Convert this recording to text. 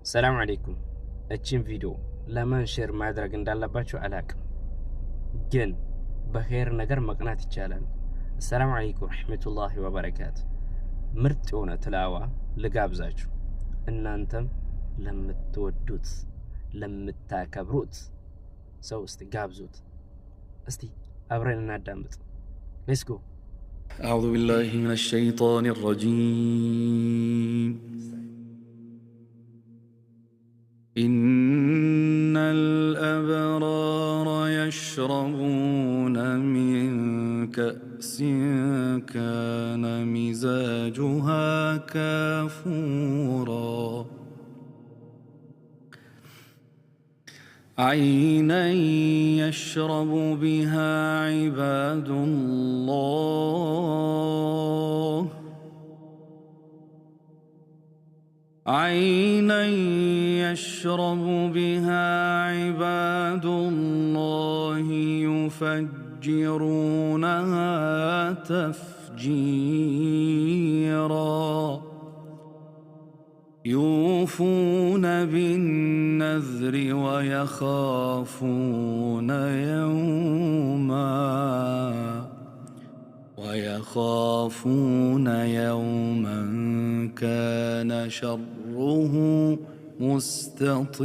السلام عليكم. እቺን ቪዲዮ ለማን ሼር ማድረግ እንዳለባችሁ አላቅም፣ ግን በኸይር ነገር መቅናት ይቻላል። السلام عليكم ورحمة الله وبركاته። ምርጥ የሆነ ትላዋ ልጋብዛችሁ። እናንተም ለምትወዱት ለምታከብሩት ሰው እስቲ ጋብዙት። እስቲ አብረን እናዳምጥ። ሌትስ ጎ። أعوذ بالله من الشيطان الرجيم. إن الأبرار يشربون من كأس كان مزاجها كافورا عينا يشرب بها عباد الله عينا يشرب بها عباد الله يفجرونها تفجيرا يوفون بالنذر ويخافون يوما كان شره مستطيرا.